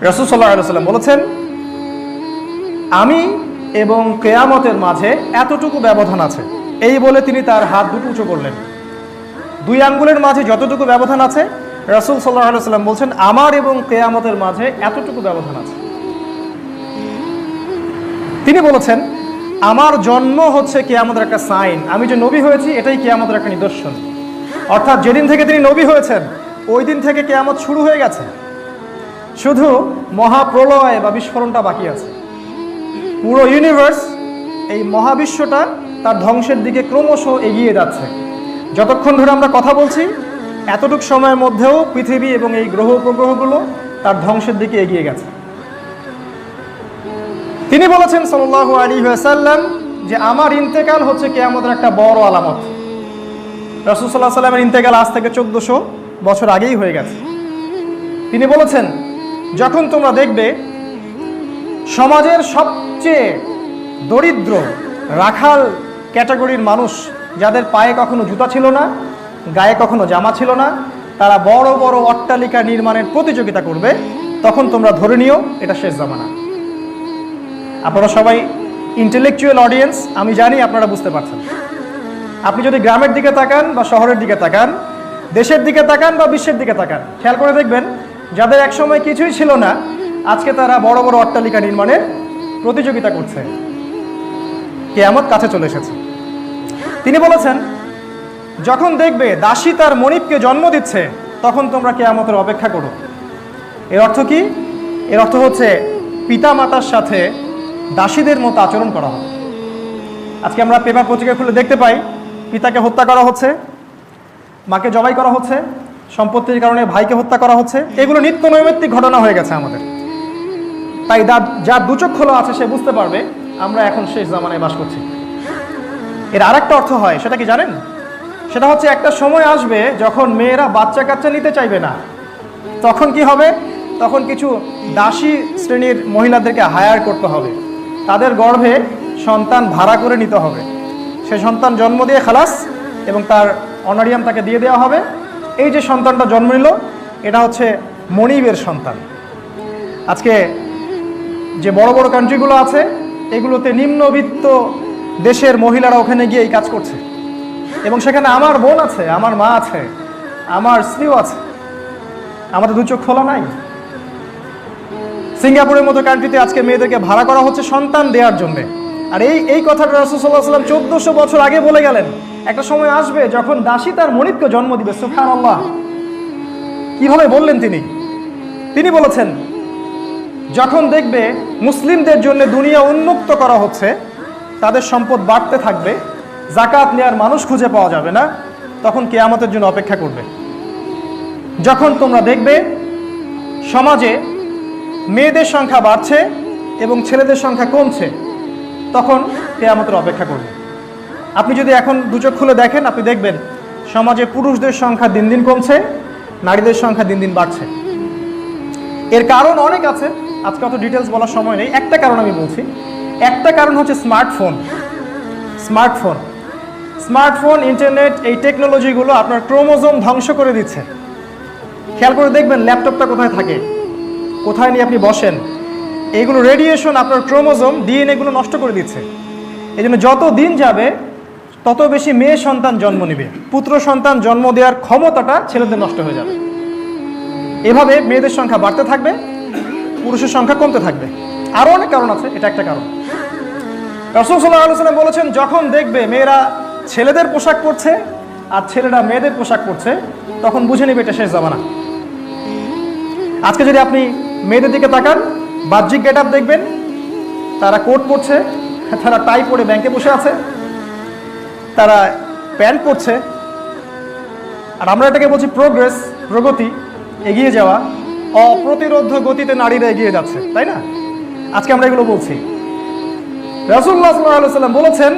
রাসূল সাল্লাল্লাহু আলাইহি ওয়াসাল্লাম বলেছেন, আমি এবং কিয়ামতের মাঝে এতটুকু ব্যবধান আছে। এই বলে তিনি তার হাত দুটো উঁচু করলেন। দুই আঙ্গুলের মাঝে যতটুকু ব্যবধান আছে, রাসূল সাল্লাল্লাহু আলাইহি ওয়াসাল্লাম বলছেন আমার এবং কিয়ামতের মাঝে এতটুকু ব্যবধান আছে। তিনি বলেছেন আমার জন্ম হচ্ছে কিয়ামতের একটা সাইন, আমি যে নবী হয়েছি এটাই কিয়ামতের একটা নিদর্শন। অর্থাৎ যেদিন থেকে তিনি নবী হয়েছেন ওই দিন থেকে কিয়ামত শুরু হয়ে গেছে, শুধু মহাপ্রলয় বা বিস্ফোরণটা বাকি আছে। পুরো ইউনিভার্স, এই মহাবিশ্বটা তার ধ্বংসের দিকে ক্রমশ এগিয়ে যাচ্ছে। যতক্ষণ ধরে আমরা কথা বলছি এতটুকু সময়ের মধ্যেও পৃথিবী এবং এই গ্রহ উপগ্রহগুলো তার ধ্বংসের দিকে এগিয়ে গেছে। তিনি বলেছেন সাল্লাল্লাহু আলাইহি ওয়াসাল্লাম যে আমার ইন্তেকাল হচ্ছে কিয়ামতের একটা বড় আলামত। রাসূল সাল্লাল্লাহু আলাইহি ওয়াসাল্লামের ইন্তেকাল আজ থেকে 1400 বছর আগেই হয়ে গেছে। তিনি বলেছেন যখন তোমরা দেখবে সমাজের সবচেয়ে দরিদ্র রাখাল ক্যাটাগরির মানুষ, যাদের পায়ে কখনো জুতা ছিল না, গায়ে কখনো জামা ছিল না, তারা বড় বড় অট্টালিকা নির্মাণের প্রতিযোগিতা করবে, তখন তোমরা ধরে নিও এটা শেষ জামানা। আপনারা সবাই ইন্টেলেকচুয়াল অডিয়েন্স, আমি জানি আপনারা বুঝতে পারছেন। আপনি যদি গ্রামের দিকে তাকান বা শহরের দিকে তাকান, দেশের দিকে তাকান বা বিশ্বের দিকে তাকান, খেয়াল করে দেখবেন যাদের একসময় কিছুই ছিল না আজকে তারা বড় বড় অট্টালিকা নির্মাণের প্রতিযোগিতা করছে। কিয়ামত কাছে চলে এসেছে। তিনি বলেছেন যখন দেখবে দাসী তার মনিবকে জন্ম দিচ্ছে তখন তোমরা কিয়ামতের অপেক্ষা করো। এর অর্থ কি? এর অর্থ হচ্ছে পিতা মাতার সাথে দাসীদের মতো আচরণ করা হবে। আজকে আমরা পেপার পত্রিকা খুলে দেখতে পাই পিতাকে হত্যা করা হচ্ছে, মাকে জবাই করা হচ্ছে, সম্পত্তির কারণে ভাইকে হত্যা করা হচ্ছে। এগুলো নিত্য নৈমিত্তিক ঘটনা হয়ে গেছে আমাদের। তাই যার দুচোখ খোলা আছে সে বুঝতে পারবে আমরা এখন শেষ জামানায় বাস করছি। এর আরেকটা অর্থ হয়, সেটা কি জানেন? সেটা হচ্ছে একটা সময় আসবে যখন মেয়েরা বাচ্চা কাচ্চা নিতে চাইবে না। তখন কি হবে? তখন কিছু দাসী শ্রেণীর মহিলাদেরকে হায়ার করতে হবে, তাদের গর্ভে সন্তান ভাড়া করে নিতে হবে, সে সন্তান জন্ম দিয়ে খালাস এবং তার অনারিয়াম তাকে দিয়ে দেওয়া হবে। এই যে সন্তানটা জন্ম নিল এটা হচ্ছে মনিবের সন্তান। আজকে যে বড় বড় কান্ট্রিগুলো আছে এগুলোতে নিম্নবিত্ত দেশের মহিলারা ওখানে গিয়ে এই কাজ করছে, এবং সেখানে আমার বোন আছে, আমার মা আছে, আমার স্ত্রীও আছে। আমাদের দু চোখ খোলা নাই? সিঙ্গাপুরের মতো কান্ট্রিতে আজকে মেয়েদেরকে ভাড়া করা হচ্ছে সন্তান দেওয়ার জন্য। আর এই কথাটা রাসূল সাল্লাল্লাহু আলাইহি ওয়াসাল্লাম 1400 বছর আগে বলে গেলেন। একটা সময় আসবে যখন দাসী তার মনিবকে জন্ম দিবে। সুবহানাল্লাহ! কিভাবে বললেন তিনি? তিনি বলেছেন যখন দেখবে মুসলিমদের জন্য দুনিয়া উন্মুক্ত করা হচ্ছে, তাদের সম্পদ বাড়তে থাকবে, যাকাত নেওয়ার মানুষ খুঁজে পাওয়া যাবে না, তখন কিয়ামতের জন্য অপেক্ষা করবে। যখন তোমরা দেখবে সমাজে মেয়েদের সংখ্যা বাড়ছে এবং ছেলেদের সংখ্যা কমছে, তখন কিয়ামতের অপেক্ষা করবে। আপনি যদি এখন দুচোখ খুলে দেখেন আপনি দেখবেন সমাজে পুরুষদের সংখ্যা দিন দিন কমছে, নারীদের সংখ্যা দিন দিন বাড়ছে। এর কারণ অনেক আছে, আজকে অত ডিটেলস বলার সময় নেই। একটা কারণ আমি বলছি, একটা কারণ হচ্ছে স্মার্টফোন, ইন্টারনেট, এই টেকনোলজিগুলো আপনার ক্রোমোজোম ধ্বংস করে দিচ্ছে। খেয়াল করে দেখবেন ল্যাপটপটা কোথায় থাকে, কোথায় নিয়ে আপনি বসেন, এইগুলো রেডিয়েশন আপনার ক্রোমোজোম ডিএনএগুলো নষ্ট করে দিচ্ছে। এই জন্য যত দিন যাবে তত বেশি মেয়ে সন্তান জন্ম নেবে, পুত্র সন্তান জন্ম দেওয়ার ক্ষমতাটা ছেলেদের নষ্ট হয়ে যাবে। এভাবে মেয়েদের সংখ্যা বাড়তে থাকবে, পুরুষের সংখ্যা কমতে থাকবে। আরও অনেক কারণ আছে, এটা একটা কারণ। রাসূল সাল্লাল্লাহু আলাইহি ওয়াসাল্লাম বলেছেন যখন দেখবে মেয়েরা ছেলেদের পোশাক পরছে আর ছেলেরা মেয়েদের পোশাক পরছে, তখন বুঝে নেবে এটা শেষ জামানা। আজকে যদি আপনি মেয়েদের দিকে তাকান, বাহ্যিক গেট আপ দেখবেন, তারা কোট পরছে, তারা টাই পরে ব্যাংকে বসে আছে, তারা প্যান্ট পরছে। আর আমরা এটাকে বলছি প্রোগ্রেস, প্রগতি, এগিয়ে যাওয়া। অপ্রতিরোধ্য গতিতে নারীরা এগিয়ে যাচ্ছে, তাই না? আজকে আমরা এগুলো বলছি। রাসূলুল্লাহ সাল্লাল্লাহু আলাইহি ওয়াসাল্লাম বলেছেন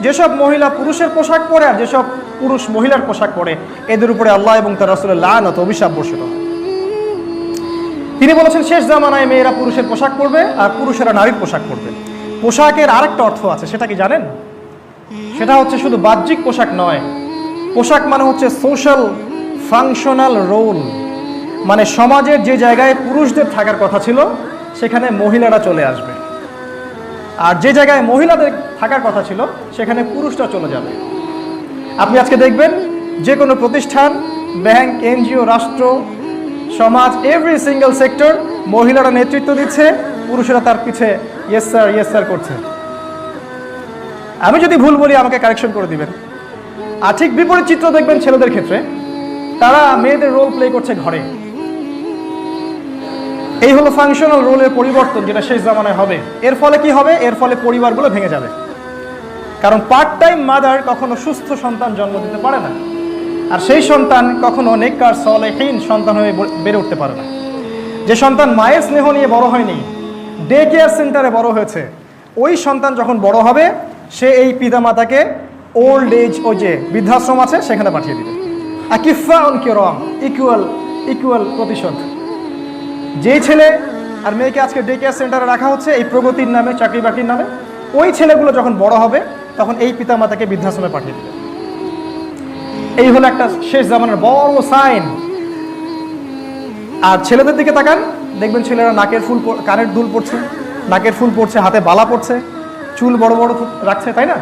যেসব মহিলা পুরুষের পোশাক পরে আর যেসব পুরুষ মহিলার পোশাক পরে এদের উপরে আল্লাহ এবং তার রাসূলের লানত, অভিশাপ বর্ষিত হয়। তিনি বলেছেন শেষ জামানায় মেয়েরা পুরুষের পোশাক পরবে আর পুরুষেরা নারীর পোশাক পরবে। পোশাকের আরেকটা অর্থ আছে, সেটা কি জানেন? সেটা হচ্ছে শুধু বাহ্যিক পোশাক নয়, পোশাক মানে হচ্ছে সোশ্যাল ফাংশনাল রোল। মানে সমাজের যে জায়গায় পুরুষদের থাকার কথা ছিল সেখানে মহিলারা চলে আসবে, আর যে জায়গায় মহিলাদের থাকার কথা ছিল সেখানে পুরুষরা চলে যাবে। আপনি আজকে দেখবেন যে কোনো প্রতিষ্ঠান, ব্যাংক, এনজিও, রাষ্ট্র, সমাজ, এভরি সিঙ্গেল সেক্টর মহিলারা নেতৃত্ব দিচ্ছে, পুরুষেরা তার পিছে ইয়েস স্যার করছে। আমি যদি ভুল বলি আমাকে কারেকশন করে দিবেন। আর ঠিক বিপরীত চিত্র দেখবেন ছেলেদের ক্ষেত্রে, তারা মেয়েদের রোল প্লে করছে ঘরে। এই হলো ফাংশনাল রোলের পরিবর্তন, যেটা শেষ জামানায় হবে। এর ফলে কি হবে? এর ফলে পরিবারগুলো ভেঙে যাবে। কারণ পার্ট টাইম মাদার কখনো সুস্থ সন্তান জন্ম দিতে পারে না, আর সেই সন্তান কখনো নেককার সালেহীন সন্তান হয়ে বেড়ে উঠতে পারে না। যে সন্তান মায়ের স্নেহ নিয়ে বড় হয়নি, ডে কেয়ার সেন্টারে বড় হয়েছে, ওই সন্তান যখন বড় হবে সে এই পিতামাতাকে ওল্ড এজ, ওই যে বৃদ্ধাশ্রম আছে সেখানে পাঠিয়ে দিবে। আকিফা অন কিরম, ইকুয়াল প্রতিশোধ। যেই ছেলে আর মেয়েকে আজকে ডে কেয়ার সেন্টারে রাখা হচ্ছে এই প্রগতির নামে, চাকরি বাকরির নামে, ওই ছেলেগুলো যখন বড় হবে তখন এই পিতামাতাকে বৃদ্ধাশ্রমে পাঠিয়ে দিবে। এই হলো একটা শেষ জামানার বড় সাইন। আর ছেলেদের দিকে তাকান, দেখবেন ছেলেরা নাকের ফুল, কানের দুল পড়ছে, নাকের ফুল পড়ছে, হাতে বালা পড়ছে, চুল বড় বড় রাখছে, তাই না?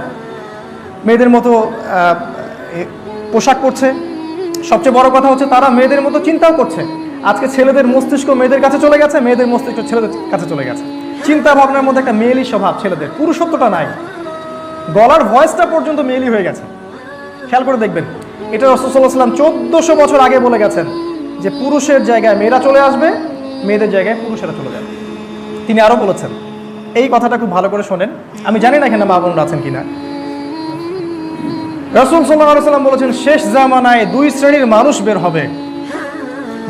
মেয়েদের মতো পোশাক পরছে। সবচেয়ে বড় কথা হচ্ছে তারা মেয়েদের মতো চিন্তাও করছে। আজকে ছেলেদের মস্তিষ্ক মেয়েদের কাছে চলে গেছে, মেয়েদের মস্তিষ্ক ছেলেদের কাছে চলে গেছে। চিন্তা ভাবনার মধ্যে একটা মেয়েলি স্বভাব ছেলেদের, পুরুষত্বটা নাই। গলার ভয়েসটা পর্যন্ত মেয়েলি হয়ে গেছে। খেয়াল করে দেখবেন, এটা রাসূল সাল্লাল্লাহু আলাইহি ওয়াসাল্লাম 1400 বছর আগে বলে গেছেন যে পুরুষের জায়গায় মেয়েরা চলে আসবে, মেয়েদের জায়গায় পুরুষেরা চলে যাবে। তিনি আরও বলেছেন, এই কথাটা খুব ভালো করে শোনেন। আমি জানি না এখানে মা বোনরা আছেন কিনা। রাসূল সাল্লাল্লাহু আলাইহি ওয়াসাল্লাম বলেছেন, শেষ জামানায় 2 শ্রেণীর মানুষ বের হবে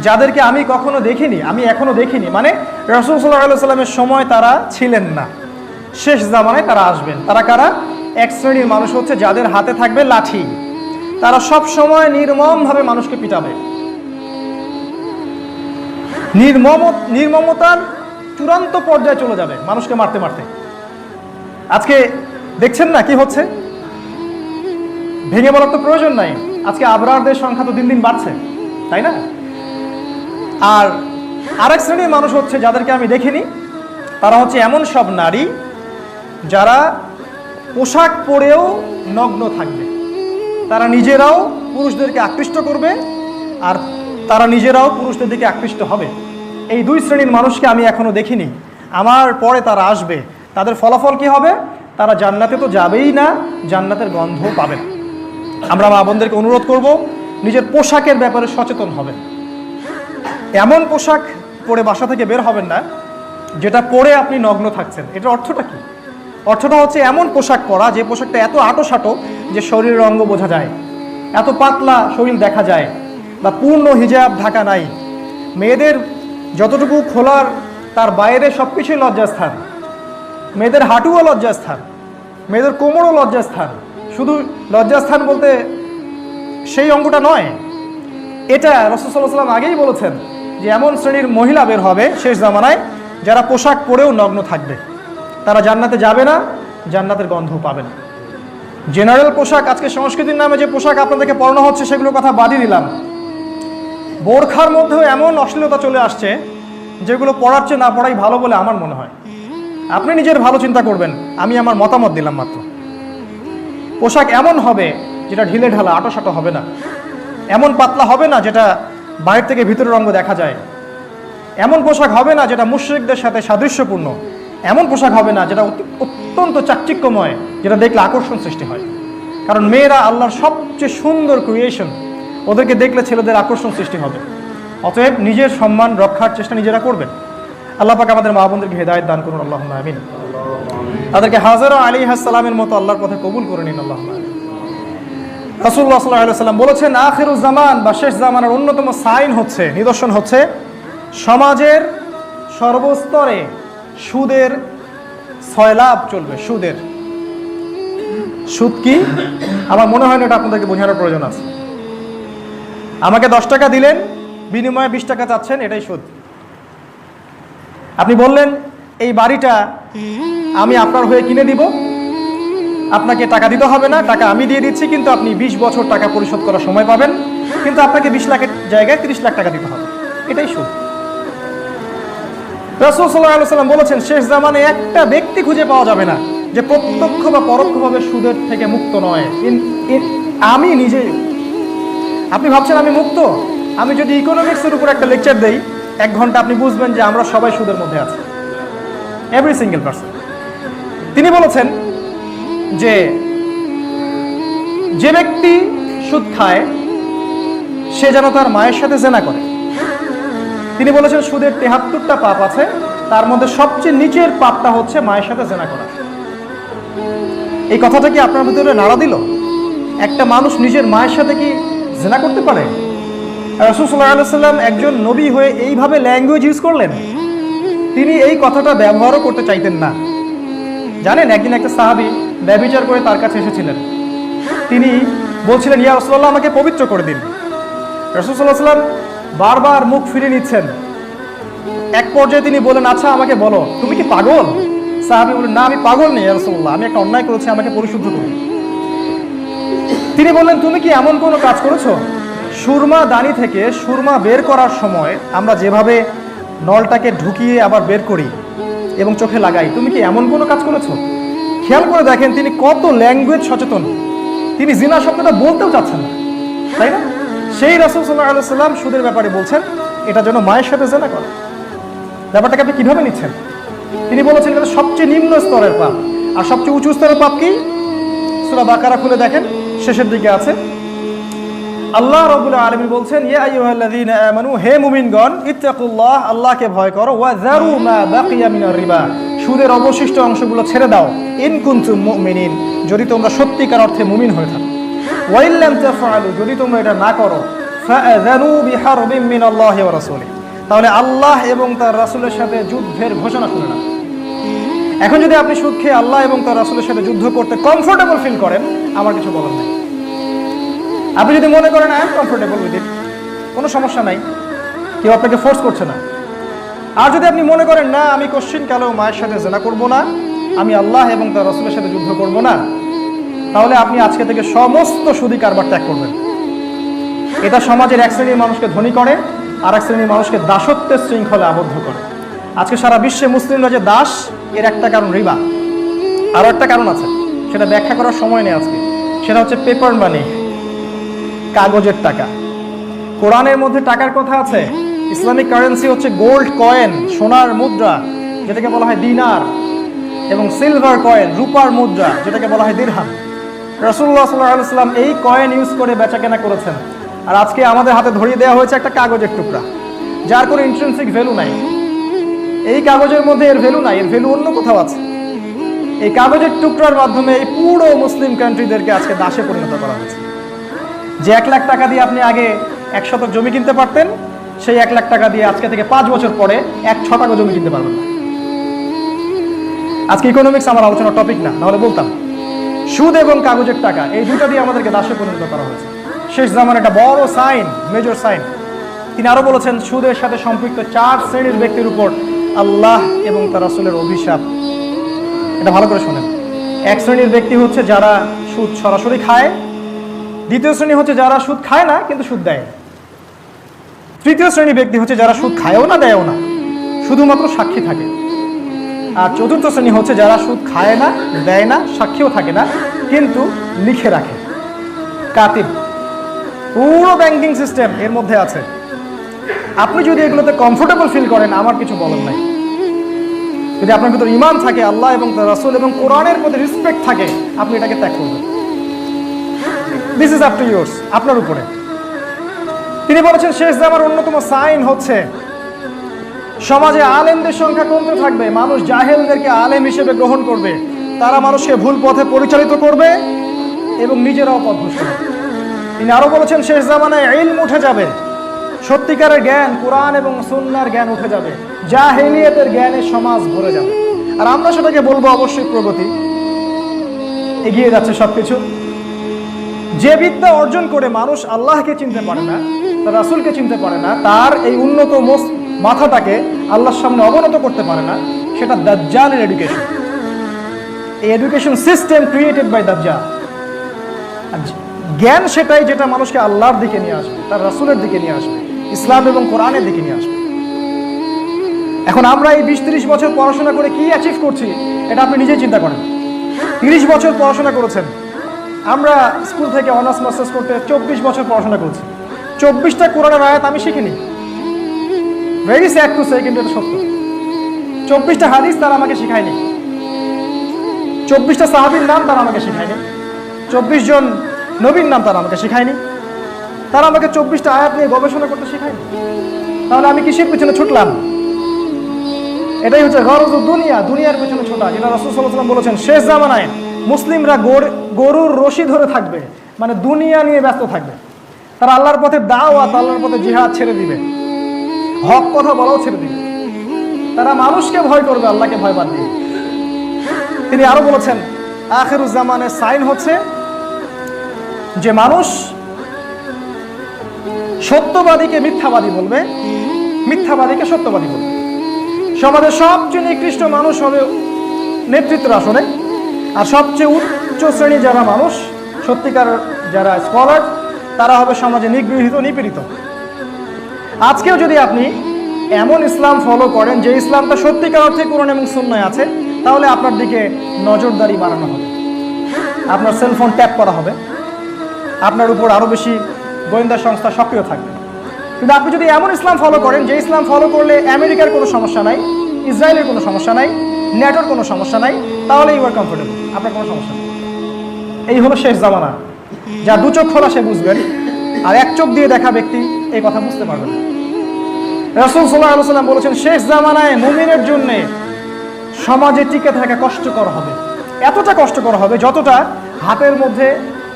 যাদেরকে আমি কখনো দেখিনি, আমি এখনো দেখিনি। মানে রাসূল সাল্লাল্লাহু আলাইহি ওয়াসাল্লামের সময় তারা ছিলেন না, শেষ জামানায় তারা আসবেন। তারা কারা? এক শ্রেণীর মানুষ হচ্ছে যাদের হাতে থাকবে লাঠি। তারা সব সময় নির্মমভাবে মানুষকে পিটাবে, নির্মমতার চূড়ান্ত পর্যায়ে চলে যাবে, মানুষকে মারতে মারতে। আজকে দেখছেন না কি হচ্ছে? ভেঙে বলার তো প্রয়োজন নাই। আজকে আবরারদের সংখ্যা তো দিন দিন বাড়ছে, তাই না? আর আরেক শ্রেণীর মানুষ হচ্ছে যাদেরকে আমি দেখিনি, তারা হচ্ছে এমন সব নারী যারা পোশাক পরেও নগ্ন থাকবে। তারা নিজেরাও পুরুষদেরকে আকৃষ্ট করবে, আর তারা নিজেরাও পুরুষদের দিকে আকৃষ্ট হবে। এই 2 শ্রেণীর মানুষকে আমি এখনো দেখিনি, আমার পরে তারা আসবে। তাদের ফলাফল কি হবে? তারা জান্নাতে তো যাবেই না, জান্নাতের গন্ধ পাবে না। আমরা মা বোনদেরকে অনুরোধ করব, নিজের পোশাকের ব্যাপারে সচেতন হবেন। এমন পোশাক পরে বাসা থেকে বের হবেন না যেটা পরে আপনি নগ্ন থাকছেন। এটার অর্থটা কি? অর্থটা হচ্ছে এমন পোশাক পরা যে পোশাকটা এত আঁটোসাঁটো যে শরীরের অঙ্গ বোঝা যায়, এত পাতলা শরীর দেখা যায়, বা পূর্ণ হিজাব ঢাকা নাই। মেয়েদের যতটুকু খোলার তার বাইরে সব কিছুই লজ্জাস্থান। মেয়েদের হাঁটুও লজ্জাস্থান, মেয়েদের কোমরও লজ্জাস্থান। শুধু লজ্জাস্থান বলতে সেই অঙ্গটা নয়, এটা রাসূল সাল্লাল্লাহু আলাইহি ওয়াসাল্লাম আগেই বলেছেন যে এমন শ্রেণীর মহিলা বের হবে শেষ জামানায় যারা পোশাক পরেও নগ্ন থাকবে। তারা জান্নাতে যাবে না, জান্নাতের গন্ধ পাবে না। জেনারেল পোশাক, আজকে সংস্কৃতির নামে যে পোশাক আপনাদেরকে পরানো হচ্ছে সেগুলোর কথা বাদই দিলাম। বোরখার মধ্যেও এমন অশ্লীলতা চলে আসছে যেগুলো পড়ার চেয়ে না পড়াই ভালো বলে আমার মনে হয়। আপনি নিজের ভালো চিন্তা করবেন, আমি আমার মতামত দিলাম মাত্র। পোশাক এমন হবে যেটা ঢিলে ঢালা, আঁটোসাঁটো হবে না, এমন পাতলা হবে না যেটা বাইরে থেকে ভিতরের অঙ্গ দেখা যায়, এমন পোশাক হবে না যেটা মুশরিকদের সাথে সাদৃশ্যপূর্ণ, এমন পোশাক হবে না যেটা অত্যন্ত চাকচিক্যময়, যেটা দেখলে আকর্ষণ সৃষ্টি হয়। কারণ মেয়েরা আল্লাহর সবচেয়ে সুন্দর ক্রিয়েশন, ওদেরকে দেখলে ছেলেদের আকর্ষণ সৃষ্টি হবে। অতএব নিজের সম্মান রক্ষার চেষ্টা নিজেরা করবেন। আল্লাহ পাক আমাদের মা বোনদেরকে হেদায়েত দান করুন, আল্লাহুম্মা আমিন। তাদেরকে হাজেরা আলাইহিস সালামের মতো আল্লাহর পথে কবুল করে নিন, আল্লাহুম্মা আমিন। রাসূলুল্লাহ সাল্লাল্লাহু আলাইহি ওয়াসাল্লাম বলেছেন, আখিরুজ জামান বা শেষ জামানার অন্যতম সাইন হচ্ছে, নিদর্শন হচ্ছে সমাজের সর্বস্তরে সুদের সয়লাভ চলবে। সুদ কি? আমার মনে হয় না এটা আপনাদেরকে বোঝানোর প্রয়োজন আছে। আমাকে 10 টাকা দিলেন, বিনিময়ে 20 টাকা চাচ্ছেন, এটাই সুদ। আপনি বললেন এই বাড়িটা আমি আপনার হয়ে কিনে দিব, আপনাকে টাকা দিতে হবে না, টাকা আমি দিয়ে দিচ্ছি, কিন্তু আপনি 20 বছর টাকা পরিশোধ করার সময় পাবেন, কিন্তু আপনাকে 20 লাখের জায়গায় 30 লাখ টাকা দিতে হবে। এটাই সুদ। রাসূল সাল্লাল্লাহু আলাইহি ওয়াসাল্লাম বলেছেন, শেষ জামানে একটা ব্যক্তি খুঁজে পাওয়া যাবে না যে প্রত্যক্ষ বা পরোক্ষভাবে সুদের থেকে মুক্ত নয়। আমি নিজে, আপনি ভাবছেন আমি মুক্ত? আমি যদি ইকোনমিক্সের উপর একটা লেকচার দেই 1 ঘন্টা, আপনি বুঝবেন যে আমরা সবাই সুদের মধ্যে আছি, এভরি সিঙ্গেল পারসন। তিনি বলেছেন যে যে ব্যক্তি সুদ খায় সে যেন তার মায়ের সাথে জেনা করে। তিনি বলেছেন সুদের 73টা পাপ আছে, তার মধ্যে সবচেয়ে নিচের পাপটা হচ্ছে মায়ের সাথে জেনা করা। এই কথাটা কি আপনার ভিতরে নাড়া দিল? একটা মানুষ নিজের মায়ের সাথে কি জেনা করতে পারে? রাসূল সাল্লাল্লাহু আলাইহি ওয়াসাল্লাম একজন নবী হয়ে এইভাবে ল্যাঙ্গুয়েজ ইউজ করলেন। তিনি এই কথাটা ব্যবহারও করতে চাইতেন না। জানেন, একদিন একটা সাহাবী ব্যভিচার করে তার কাছে এসেছিলেন। তিনি বলছিলেন, ইয়া রাসূলুল্লাহ, আমাকে পবিত্র করে দিন। রাসূল সাল্লাল্লাহু আলাইহি ওয়াসাল্লাম বারবার মুখ ফিরিয়ে নিচ্ছেন। এক পর্যায়ে তিনি বলেন, আচ্ছা আমাকে বলো, তুমি কি পাগল? সাহাবী বলেন, না আমি পাগল নেই ইয়া রাসূলুল্লাহ, আমি একটা অন্যায় করেছি, আমাকে পরিশুদ্ধ করুন। তিনি বললেন, তুমি কি এমন কোনো কাজ করেছো? সুরমা দানি থেকে সুরমা বের করার সময় আমরা যেভাবে নলটাকে ঢুকিয়ে আবার বের করি এবং চোখে লাগাই, তুমি কি এমন কোনো কাজ করেছো? খেয়াল করে দেখেন তিনি কত ল্যাঙ্গুয়েজ সচেতন। তিনি জিনা শব্দটা বলতেও চাচ্ছেন না, তাই না? সেই রাসূল সাল্লাল্লাহু আলাইহি ওয়াসাল্লাম সুদের ব্যাপারে বলছেন এটা যেন মায়ের সাথে জেনা করে। ব্যাপারটাকে আপনি কিভাবে নিচ্ছেন? তিনি বলেছেন এটা সবচেয়ে নিম্ন স্তরের পাপ। আর সবচেয়ে উঁচু স্তরের পাপ কি? সূরা বাকারা খুলে দেখেন, শেষের দিকে আছে, আল্লাহ রাব্বুল আলামিন বলছেন, ইয়া আইয়ুহাল্লাযীনা আমানু, হে মুমিনগণ, ইত্তাকুল্লাহ, আল্লাহকে ভয় করো, ওয়া যারু মা বাকিয়া মিনার রিবা, সুদের অবশিষ্ট অংশগুলো ছেড়ে দাও, ইন কুনতুম মুমিনিন, যদি তোমরা সত্যিকার অর্থে মুমিন হয়ে থাকো, ওয়া ইন লাম তাফআলু, যদি তোমরা এটা না করো, ফাআযানু বিহারবিন মিনাল্লাহি ওয়া রাসূলিহি, তাহলে আল্লাহ এবং তার রাসূলের সাথে যুদ্ধের ঘোষণা শুনে নাও। এখন যদি আপনি সুদ খেয়ে আল্লাহ এবং তার রাসূলের সাথে যুদ্ধ করতে কমফোর্টেবল ফিল করেন, আমার কিছু বলার নেই। আপনি যদি মনে করেন I am comfortable with it, কোনো সমস্যা নাই, কেউ আপনাকে ফোর্স করছে না। আর যদি আপনি মনে করেন না, আমি কোশ্চিন কালেও মায়ের সাথে জেনা করব না, আমি আল্লাহ এবং তার রাসূলের সাথে যুদ্ধ করব না, তাহলে আপনি আজকে থেকে সমস্ত সুদী কারবার ত্যাগ করবেন। এটা সমাজের এক শ্রেণীর মানুষকে ধনী করে, আর এক শ্রেণীর মানুষকে দাসত্বের শৃঙ্খলে আবদ্ধ করে। আজকে সারা বিশ্বে মুসলিমরা যে দাস, এর একটা কারণ রিবা, আরও একটা কারণ আছে, সেটা ব্যাখ্যা করার সময় নেই আজকে। সেটা হচ্ছে পেপার মানি, কাগজের টাকা। কোরআনের মধ্যে টাকার কথা আছে। ইসলামিক কারেন্সি হচ্ছে গোল্ড কয়েন, সোনার মুদ্রা যেটাকে বলা হয় দিনার, এবং সিলভার কয়েন, রূপার মুদ্রা যেটাকে বলা হয় দিরহাম। রাসূলুল্লাহ সাল্লাল্লাহু আলাইহি ওয়াসাল্লাম এই কয়েন ইউজ করে বেচাকেনা করেছেন। আর আজকে আমাদের হাতে ধরিয়ে দেওয়া হয়েছে একটা কাগজের টুকরা, যার কোনো ইন্ট্রিনসিক ভ্যালু নাই। এই কাগজের মধ্যে এর ভ্যালু নাই, এর ভ্যালু অন্য কোথাও আছে। এই কাগজের টুকরার মাধ্যমে এই পুরো মুসলিম কান্ট্রিদেরকে আজকে দাসে পরিণত করা হয়েছে। যে 1 লাখ টাকা দিয়ে আপনি আগে 1 শতক জমি কিনতে পারতেন, সেই 1 লাখ টাকা দিয়ে আজকে থেকে 5 বছর পরে 1 শতাংশ জমি কিনতে পারবেন না। আজকে ইকোনমিক্স আমার আলোচনার টপিক না, নাহলে বলতাম। সুদ এবং কাগজের টাকা, এই দুটো দিয়ে আমাদেরকে দাসে পরিণত করা হয়েছে। শেষ জামানে একটা বড় সাইন, মেজর সাইন। তিনি আরো বলেছেন, সুদের সাথে সম্পৃক্ত 4 শ্রেণীর ব্যক্তির উপর আল্লাহ এবং তার রাসূলের অভিশাপ। এটা ভালো করে শোনেন। 1 শ্রেণীর ব্যক্তি হচ্ছে যারা সুদ সরাসরি খায়, দ্বিতীয় শ্রেণী হচ্ছে যারা সুদ খায় না কিন্তু সুদ দেয়, তৃতীয় শ্রেণী ব্যক্তি হচ্ছে যারা সুদ খায়ও না দেয়ও না, শুধুমাত্র সাক্ষী থাকে, আর চতুর্থ শ্রেণী হচ্ছে যারা সুদ খায় না, দেয় না, সাক্ষীও থাকে না, কিন্তু লিখে রাখে, কাতিব। পুরো ব্যাংকিং সিস্টেম এর মধ্যে আছে। আপনি যদি এগুলোতে কমফোর্টেবল ফিল করেন, আমার কিছু বলার নাই। যদি আপনার ভিতর ঈমান থাকে, আল্লাহ এবং তার রাসূল এবং কোরআনের প্রতি রেসপেক্ট থাকে, আপনি এটাকে ত্যাগ করবেন। This is up to yours, আপনার উপরে। তিনি বলেছেন, শেষ জামার অন্যতম সাইন হচ্ছে সমাজে আলেমদের সংখ্যা কমতে থাকবে, মানুষ জাহেলদেরকে আলেম হিসেবে গ্রহণ করবে, তারা মানুষকে ভুল পথে পরিচালিত করবে এবং নিজেরাও পথভ্রষ্ট হবে। তিনি আরো বলেছেন, শেষ জামানায় ইলম উঠে যাবে, সত্যিকারের জ্ঞান, কোরআন এবং সুন্নাহর জ্ঞান উঠে যাবে, জাহেলিয়াতের জ্ঞানে সমাজ ভরে যাবে। আর আমরা সেটাকে বলবো অবশ্যই প্রগতি, এগিয়ে যাচ্ছে সবকিছু। যে বিদ্যা অর্জন করে মানুষ আল্লাহকে চিনতে পারে না, তার রাসূলকে চিনতে পারে না, তার এই উন্নত মাথাটাকে আল্লাহর সামনে অবনত করতে পারে না, সেটা দাজ্জালের এডুকেশন। এই এডুকেশন সিস্টেম ক্রিয়েটেড বাই দাজ্জাল। জ্ঞান সেটাই যেটা মানুষকে আল্লাহর দিকে নিয়ে আসবে, তার রাসূলের দিকে নিয়ে আসবে। ইসলাম এবং কোরআনের দিকে নিয়ে আসবে। এখন আমরা এই 20-30 বছর পড়াশোনা করে কি অ্যাচিভ করছি এটা আপনি নিজেই চিন্তা করেন। 30 বছর পড়াশোনা করেছেন, আমরা স্কুল থেকে অনার্স মাস্টার্স করতে 24 বছর পড়াশোনা করেছি। 24টা কোরআনের আয়াত আমি শিখিনি। ভেরি স্যাড টু সে, কিন্তু এটা সত্য। 24টা হাদিস তারা আমাকে শিখায়নি। 24টা সাহাবীর নাম তারা আমাকে শিখায়নি। 24 জন নবীর নাম তারা আমাকে শিখায়নি। তারা আমাকে 24টা আয়াত নিয়ে গবেষণা করতে শিখায়নি। তাহলে আমি কিসের পিছনে ছুটলাম? এটাই হচ্ছে গরজ দুনিয়া, দুনিয়ার পিছনে ছোটা, যেটা রাসূল সাল্লাল্লাহু আলাইহি ওয়াসাল্লাম বলেছেন শেষ জামানায় মুসলিমরা গরুর রশি ধরে থাকবে, মানে দুনিয়া নিয়ে ব্যস্ত থাকবে। তারা আল্লাহর পথে দাওয়াত, আল্লাহর পথে জিহাদ ছেড়ে দিবে, হক কথা বলাও ছেড়ে দিবে। তারা মানুষকে ভয় করবে, আল্লাহকে ভয় বাদ দিয়ে। তিনি আরো বলেছেন আখিরুজ জামানের সাইন হচ্ছে যে মানুষ সত্যবাদীকে মিথ্যাবাদী বলবে, মিথ্যাবাদীকে সত্যবাদী বলবে। সমাজের সবচেয়ে নিকৃষ্ট মানুষ হবে নেতৃত্বের আসনে, আর সবচেয়ে উচ্চ শ্রেণীর যারা মানুষ, সত্যিকার যারা স্কলার, তারা হবে সমাজে নিগৃহীত, নিপীড়িত। আজকেও যদি আপনি এমন ইসলাম ফলো করেন যে ইসলামটা সত্যিকার অর্থে কোরআন এবং সুন্নায় আছে, তাহলে আপনার দিকে নজরদারি বাড়ানো হবে, আপনার সেলফোন ট্যাপ করা হবে, আপনার উপর আরও বেশি গোয়েন্দা সংস্থা সক্রিয় থাকবে। কিন্তু আপনি যদি এমন ইসলাম ফলো করেন যে ইসলাম ফলো করলে আমেরিকার কোনো সমস্যা নাই, ইসরায়েলের কোনো সমস্যা নাই, নেটোর কোনো সমস্যা নাই, তাহলে ইউ আর কমফোর্টেবল, আপনার কোনো সমস্যা নেই। এই হলো শেষ জামানা। যা দু চোখ খোলা সে বুঝবেন, আর এক চোখ দিয়ে দেখা ব্যক্তি এই কথা বুঝতে পারবেন না। রাসূল সাল্লাল্লাহু আলাইহি ওয়াসাল্লাম বলেছেন শেষ জামানায় মুমিনের জন্য সমাজে টিকে থাকা কষ্টকর হবে। এতটা কষ্টকর হবে যতটা হাতের মধ্যে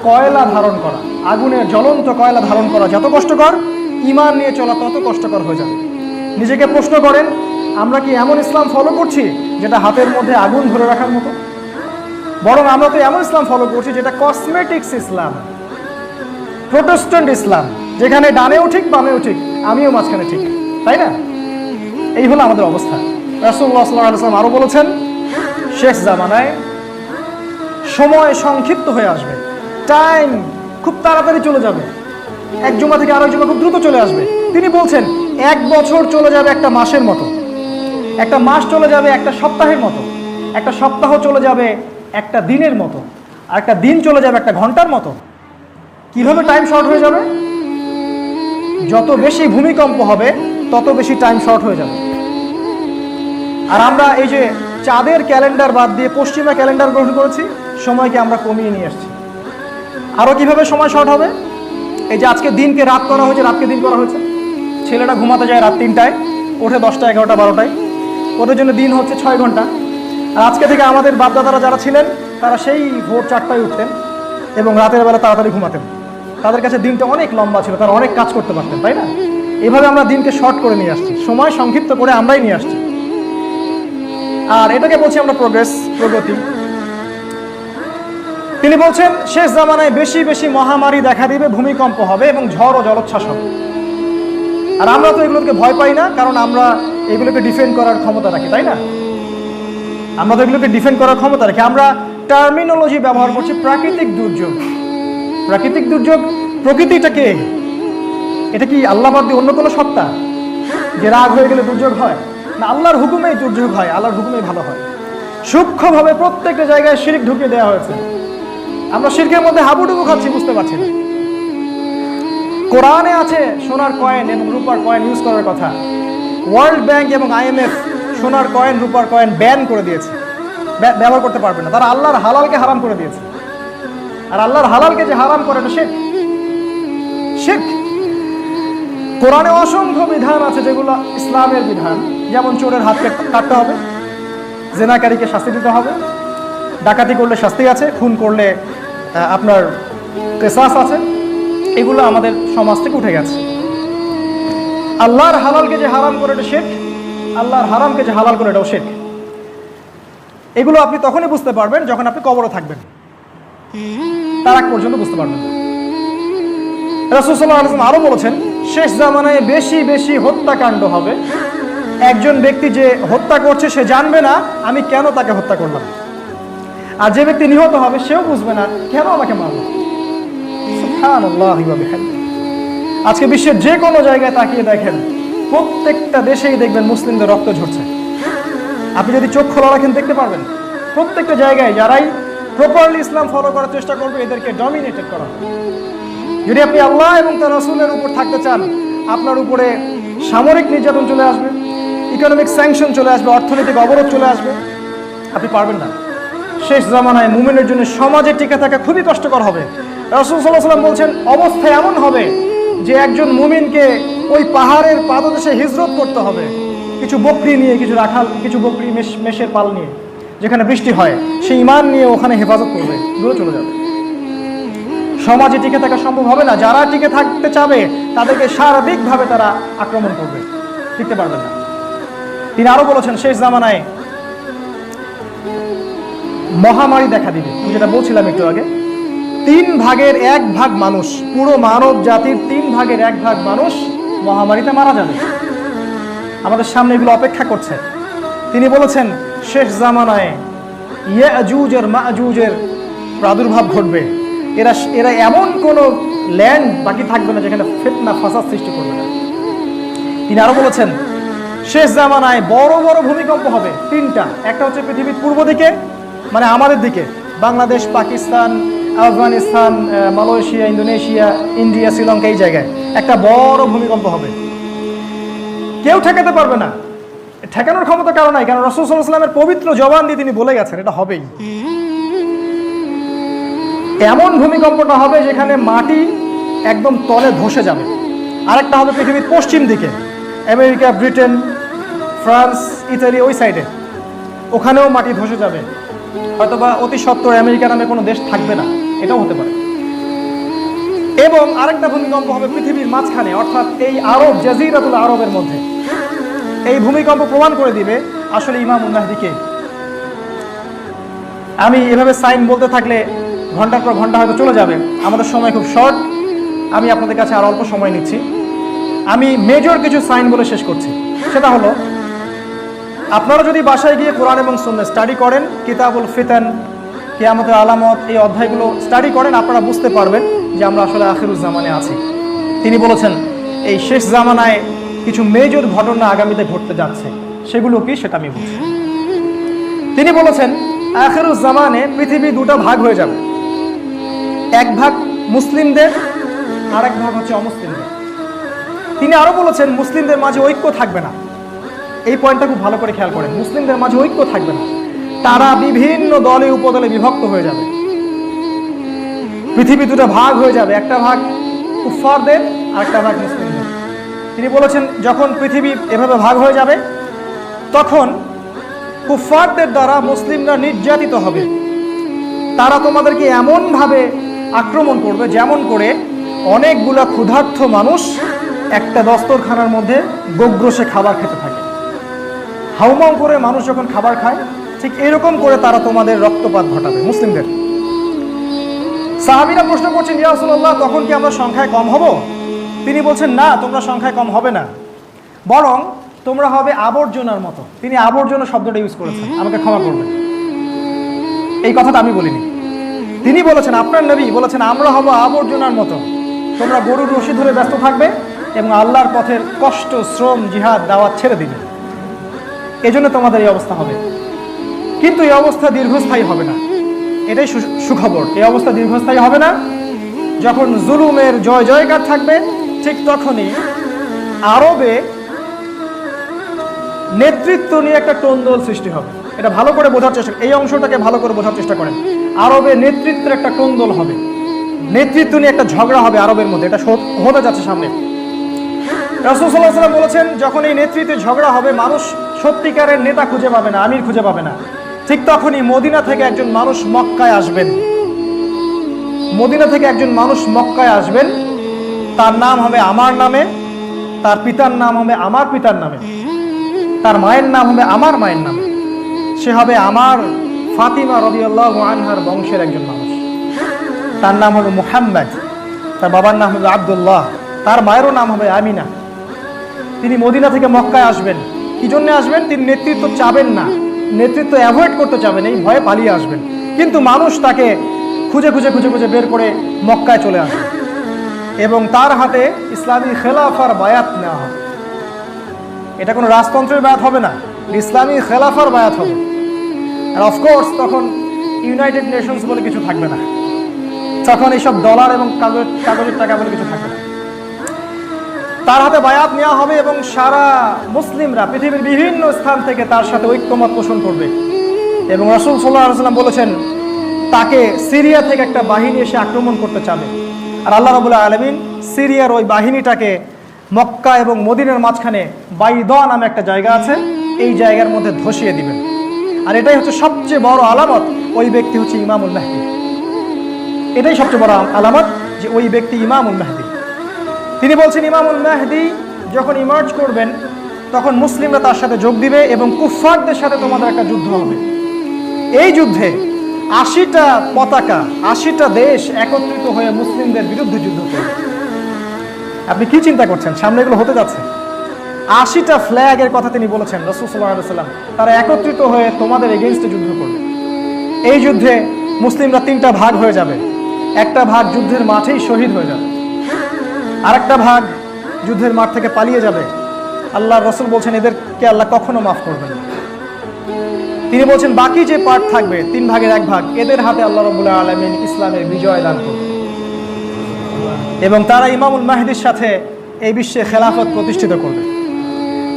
কয়লা ধারণ করা, আগুনের জ্বলন্ত কয়লা ধারণ করা যত কষ্টকর, ঈমান নিয়ে চলা তত কষ্টকর হয়ে যাবে। নিজেকে প্রশ্ন করেন, আমরা কি এমন ইসলাম ফলো করছি যেটা হাতের মধ্যে আগুন ধরে রাখার মতো? বরং আমরা তো এমন ইসলাম ফলো করছি যেটা কসমেটিক্স ইসলাম, প্রোটেস্ট্যান্ট ইসলাম, যেখানে ডানেও ঠিক বামেও ঠিক, আমিও মাঝখানে ঠিক, তাই না? এই হলো আমাদের অবস্থা। রাসূলুল্লাহ সাল্লাল্লাহু আলাইহি ওয়াসাল্লাম আরো বলেছেন শেষ জামানায় সময় সংক্ষিপ্ত হয়ে আসবে, টাইম খুব তাড়াতাড়ি চলে যাবে, এক জুমা থেকে আরেক জুমা খুব দ্রুত চলে আসবে। তিনি বলছেন 1 বছর চলে যাবে একটা মাসের মতো, একটা মাস চলে যাবে একটা সপ্তাহের মতো, একটা সপ্তাহ চলে যাবে একটা দিনের মতো, আর একটা দিন চলে যাবে একটা ঘন্টার মতো। কিভাবে টাইম শর্ট হয়ে যাবে? যত বেশি ভূমিকম্প হবে তত বেশি টাইম শর্ট হয়ে যাবে। আর আমরা এই যে চাঁদের ক্যালেন্ডার বাদ দিয়ে পশ্চিমা ক্যালেন্ডার গ্রহণ করেছি, সময়কে আমরা কমিয়ে নিয়ে আসছি। আরও কিভাবে সময় শর্ট হবে? এই যে আজকে দিনকে রাত করা হয়েছে, রাতকে দিন করা হয়েছে। ছেলেরা ঘুমাতে যায় রাত 3টায়, ওঠে 10টা, 11টা, 12টায়, ওদের জন্য দিন হচ্ছে 6 ঘন্টা। আর আজকে থেকে আমাদের বাপদাদারা যারা ছিলেন তারা সেই ভোর 4টায় উঠতেন এবং রাতের বেলা তাড়াতাড়ি ঘুমাতেন। তাদের কাছে দিনটা অনেক লম্বা ছিল, তারা অনেক কাজ করতে পারতেন, তাই না? এভাবে আমরা দিনকে শর্ট করে নিয়ে আসছি, সময় সংক্ষিপ্ত করে আমরাই নিয়ে আসছি। আর এটাকে বলছি আমরা প্রগতি। তিনি বলছেন শেষ জামানায় বেশি বেশি মহামারী দেখা দিবে, ভূমিকম্প হবে এবং ঝড় ও জলোচ্ছ্বাস হবে। আর আমরা তো এগুলোকে ভয় পাই না, কারণ আমরা এগুলোকে ডিফেন্ড করার ক্ষমতা রাখি, তাই না? আমরা তো এগুলোকে ডিফেন্ড করার ক্ষমতা রাখি। আমরা টার্মিনোলজি ব্যবহার করছি প্রাকৃতিক দুর্যোগ। প্রাকৃতিক দুর্যোগ, প্রকৃতিটা কে? এটা কি আল্লাহ বাদ দিয়ে অন্য কোনো সত্তা যে রাগ হয়ে গেলে দুর্যোগ হয়? না, আল্লাহর হুকুমেই দুর্যোগ হয়, আল্লাহর হুকুমেই ভালো হয়। সূক্ষ্মভাবে প্রত্যেকটা জায়গায় শিরক ঢুকিয়ে দেওয়া হয়েছে। আমরা শিরকের মধ্যে হাবুডুবু খাচ্ছি, বুঝতে পারছি না। কোরআনে আছে সোনার কয়েন এবং রূপার কয়েন ইউজ করার কথা। ওয়ার্ল্ড ব্যাংক এবং IMF সোনার কয়েন, রূপার কয়েন ব্যান করে দিয়েছে, ব্যবহার করতে পারবে না। তারা আল্লাহর হালালকে হারাম করে দিয়েছে। আর আল্লাহর হালালকে যে হারাম করে, এটা শিরক। শিরক। কোরআনে অসংখ্য বিধান আছে যেগুলো ইসলামের বিধান, যেমন চোরের হাতকে কাটতে হবে, জেনাকারীকে শাস্তি দিতে হবে, ডাকাতি করলে শাস্তি আছে, খুন করলে আপনার কেসাস আছে। এগুলো আমাদের সমাজ থেকে উঠে গেছে। আল্লাহর হালালকে যে হারাম করে এটা শিরক, আল্লাহর হারামকে যে হালাল করে এটাও শিরক। এগুলো আপনি তখনই বুঝতে পারবেন যখন আপনি কবরে থাকবেন, তার আগ পর্যন্ত বুঝতে পারবেন। রাসূল সাল্লাল্লাহু আলাইহি ওয়াসাল্লাম আরো বলেছেন শেষ জামানায় বেশি বেশি হত্যাকাণ্ড হবে। একজন ব্যক্তি যে হত্যা করছে সে জানবে না আমি কেন তাকে হত্যা করলাম, আর যে ব্যক্তি নিহত হবে সেও বুঝবে না কেন আমাকে মারল। সুবহানাল্লাহি ওয়া বিহামদিহি। আজকে বিশ্বের যে কোনো জায়গায় তাকিয়ে দেখেন, প্রত্যেকটা দেশেই দেখবেন মুসলিমদের রক্ত ঝরছে। আপনি যদি চোখ খোলা রাখেন দেখতে পারবেন প্রত্যেকটা জায়গায় যারাই প্রপারলি ইসলাম ফলো করার চেষ্টা করবে এদেরকে ডমিনেটেড করা হবে। যদি আপনি আল্লাহ এবং তার রাসূলের উপর থাকতে চান, আপনার উপরে সামরিক নির্যাতন চলে আসবে, ইকোনমিক স্যাংশন চলে আসবে, অর্থনৈতিক অবরোধ চলে আসবে, আপনি পারবেন না। শেষ জামানায় মুমিনের জন্য সমাজে টিকে থাকা খুবই কষ্টকর হবে। রাসূল সাল্লাল্লাহু আলাইহি ওয়াসাল্লাম বলছেন, অবস্থা এমন হবে যে একজন মুমিনকে ওই পাহাড়ের পাদদেশে হিজরত করতে হবে, কিছু বকরি নিয়ে, কিছু রাখাল, কিছু বকরি মেষের পাল নিয়ে, যেখানে বৃষ্টি হয় সেই ঈমান নিয়ে ওখানে হেফাজত করবে, দূরে চলে যাবে। সমাজে টিকে থাকা সম্ভব হবে না। যারা টিকে থাকতে চাবে তাদেরকে সার্বিকভাবে তারা আক্রমণ করবে, টিকতে পারবে না। তিনি আরো বলেছেন, শেষ জামানায় মহামারী দেখা দিবে। আমি যেটা বলছিলাম একটু আগে, 1/3 মানুষ, পুরো মানব জাতির 1/3 মানুষ মহামারীতে মারা যাবে। আমাদের সামনে এগুলো অপেক্ষা করছে। তিনি বলেছেন, শেষ জামানায় ইয়াজুজ আর মাজুজের প্রাদুর্ভাব ঘটবে। এরা এমন কোন ল্যান্ড বাকি থাকবে না যেখানে ফিতনা ফাসাদ সৃষ্টি করবে না। তিনি আরো বলেছেন, শেষ জামানায় বড় বড় ভূমিকম্প হবে 3টা। একটা হচ্ছে পৃথিবীর পূর্ব দিকে, মানে আমাদের দিকে, Bangladesh, Pakistan, Afghanistan, Malaysia, Indonesia, India, Sri Lanka, এই জায়গায় একটা বড় ভূমিকম্প হবে। কেউ ঠেকাতে পারবে না, ঠেকানোর ক্ষমতা কারো নাই, কারণ রাসূল সাল্লাল্লাহু আলাইহি ওয়াসাল্লামের পবিত্র জবান দিয়ে তিনি বলে গেছেন এটা হবেই। এমন ভূমিকম্পটা হবে যেখানে মাটি একদম তলে ধসে যাবে। আরেকটা হবে পৃথিবীর পশ্চিম দিকে, আমেরিকা, ব্রিটেন, ফ্রান্স, ইতালি, ওই সাইডে, ওখানেও মাটি ধসে যাবে। হয়তোবা অতি সত্বর আমেরিকা নামে কোনো দেশ থাকবে না, এটাও হতে পারে। এবং আরেকটা ভূমিকম্প হবে পৃথিবীর মাঝখানে, অর্থাৎ এই আরব, জাজিরাতুল আরবের মধ্যে। এই ভূমিকম্প প্রমাণ করে দিবে আসলে ইমামুল মাহদী কে। আমি এভাবে সাইন বলতে থাকলে ঘন্টার পর ঘন্টা হয়তো চলে যাবে, আমাদের সময় খুব শর্ট। আমি আপনাদের কাছে আর অল্প সময় নিচ্ছি। আমি মেজর কিছু সাইন বলে শেষ করছি। সেটা হলো, আপনারা যদি বাসায় গিয়ে কোরআন এবং সুন্নাহ স্টাডি করেন, কিতাবুল ফিতান, কিয়ামতের আলামত, এই অধ্যায়গুলো স্টাডি করেন, আপনারা বুঝতে পারবেন যে আমরা আসলে আখিরুজ জামানে আছি। তিনি বলেছেন, এই শেষ জামানায় কিছু মেজর ঘটনা আগামীতে ঘটতে যাচ্ছে, সেগুলো কি সেটা আমি বলছি। তিনি বলেছেন, আখিরুজ জামানে পৃথিবী 2টা ভাগ হয়ে যাবে, এক ভাগ মুসলিমদের, আর এক ভাগ হচ্ছে অমুসলিমদের। তিনি আরো বলেছেন, মুসলিমদের মাঝে ঐক্য থাকবে না। এই পয়েন্টটা খুব ভালো করে খেয়াল করেন, মুসলিমদের মাঝে ঐক্য থাকবে না, তারা বিভিন্ন দলে উপদলে বিভক্ত হয়ে যাবে। পৃথিবী 2টা ভাগ হয়ে যাবে, একটা ভাগ কুফফারদের আর একটা ভাগ মুসলিমদের। তিনি বলেছেন, যখন পৃথিবী এভাবে ভাগ হয়ে যাবে তখন কুফফারদের দ্বারা মুসলিমরা নির্যাতিত হবে। তারা তোমাদেরকে এমনভাবে আক্রমণ করবে যেমন করে অনেকগুলা ক্ষুধার্ত মানুষ একটা দস্তরখানার মধ্যে গোগ্রসে খাবার খেতে থাকে। হাউমাউ করে মানুষ যখন খাবার খায়, ঠিক এরকম করে তারা তোমাদের রক্তপাত ঘটাবে মুসলিমদের। সাহাবীরা প্রশ্ন করছেন, ইয়া রাসূলুল্লাহ, তখন কি আমরা সংখ্যায় কম হব? তিনি বলছেন, না, তোমরা সংখ্যায় কম হবে না, বরং তোমরা হবে আবর্জনার মতো। তিনি আবর্জনা শব্দটা ইউজ করেছেন, আমাকে ক্ষমা করবেন, এই কথাটা আমি বলিনি। তিনি বলেছেন, আপনার নবী বলেছেন, আমরা হব আবর্জনার মতো। তোমরা গরুর রশি ধরে ব্যস্ত থাকবে এবং আল্লাহর পথের কষ্ট, শ্রম, জিহাদ, দাওয়াত ছেড়ে দিবে। এজন্য তোমাদের এই অবস্থা হবে। কিন্তু এই অবস্থা দীর্ঘস্থায়ী হবে না, এটাই সুখবর। এই অবস্থা দীর্ঘস্থায়ী হবে না। যখন জুলুমের জয় জয়কার থাকবে, ঠিক তখনই আরবে নেতৃত্ব নিয়ে একটা টোনদোল সৃষ্টি হবে। এটা ভালো করে বোঝার চেষ্টা, এই অংশটাকে ভালো করে বোঝার চেষ্টা করেন। আরবে নেতৃত্বের একটা টোনদোল হবে, নেতৃত্ব নিয়ে একটা ঝগড়া হবে আরবের মধ্যে, এটা হতে যাচ্ছে সামনে। রাসূল সাল্লাল্লাহু আলাইহি ওয়াসাল্লাম বলেছেন, যখন এই নেতৃত্বে ঝগড়া হবে, মানুষ সত্যিকারের নেতা খুঁজে পাবে না, আমির খুঁজে পাবে না। ঠিক তখনই মদিনা থেকে একজন মানুষ মক্কায় আসবেন। মদিনা থেকে একজন মানুষ মক্কায় আসবেন, তার নাম হবে আমার নামে, তার পিতার নাম হবে আমার পিতার নামে, তার মায়ের নাম হবে আমার মায়ের নামে। সে হবে আমার ফাতিমা রাদিয়াল্লাহু আনহার বংশের একজন মানুষ। তার নাম হবে মুহাম্মদ, তার বাবার নাম হবে আব্দুল্লাহ, তার মায়েরও নাম হবে আমিনা। তিনি মদিনা থেকে মক্কায় আসবেন। কি জন্য আসবেন? তিনি নেতৃত্ব চাবেন না, নেতৃত্ব অ্যাভয়েড করতে চাবেন, এই ভয়ে পালিয়ে আসবেন। কিন্তু মানুষ তাকে খুঁজে খুঁজে খুঁজে খুঁজে বের করে মক্কায় চলে আসবে। এবং তার হাতে ইসলামী খেলাফার বায়াত নেওয়া হবে। এটা কোনো রাজতন্ত্রের বায়াত হবে না, ইসলামী খেলাফার বায়াত হবে। আর অফকোর্স তখন ইউনাইটেড নেশনস বলে কিছু থাকবে না, তখন এইসব ডলার এবং কাগজের টাকা বলে কিছু থাকবে না। তার হাতে বায়াত নেওয়া হবে এবং সারা মুসলিমরা পৃথিবীর বিভিন্ন স্থান থেকে তার সাথে ঐক্যমত পোষণ করবে। এবং রাসূল সাল্লাল্লাহু আলাইহি ওয়াসাল্লাম বলেছেন তাকে সিরিয়া থেকে একটা বাহিনী এসে আক্রমণ করতে চাবে, আর আল্লাহ রাব্বুল আলামিন সিরিয়ার ওই বাহিনীটাকে মক্কা এবং মদিনার মাঝখানে বাইদা নামে একটা জায়গা আছে, এই জায়গার মধ্যে ধসিয়ে দিবেন। আর এটাই হচ্ছে সবচেয়ে বড় আলামত, ওই ব্যক্তি হচ্ছে ইমামুল মাহদী। এটাই সবচেয়ে বড় আলামত যে ওই ব্যক্তি ইমামুল মাহদী। তিনি বলছেন ইমামুল মাহদী যখন ইমার্জ করবেন তখন মুসলিমরা তার সাথে যোগ দিবে এবং কুফফারদের সাথে তোমাদের একটা যুদ্ধ হবে। এই যুদ্ধে 80টা পতাকা, 80টা দেশ একত্রিত হয়ে মুসলিমদের বিরুদ্ধে যুদ্ধ করবে। আপনি কি চিন্তা করছেন, সামনে এগুলো হতে যাচ্ছে? 80টা ফ্ল্যাগের কথা তিনি বলেছেন রাসূল সাল্লাল্লাহু আলাইহি ওয়াসাল্লাম, তারা একত্রিত হয়ে তোমাদের এগেইনস্টে যুদ্ধ করবে। এই যুদ্ধে মুসলিমরা 3টা ভাগ হয়ে যাবে। একটা ভাগ যুদ্ধের মাঠেই শহীদ হয়ে যাবে, আরেকটা ভাগ যুদ্ধের মাঠ থেকে পালিয়ে যাবে। আল্লাহর রাসূল বলছেন এদেরকে আল্লাহ কখনো মাফ করবেন না। তিনি বলছেন বাকি যে পার্ট থাকবে 3 ভাগের 1 ভাগ, এদের হাতে আল্লাহ রাব্বুল আলামিন ইসলামের বিজয় দান করবেন এবং তারা ইমামুল মাহদীর সাথে এই বিশ্বে খেলাফত প্রতিষ্ঠিত করবে।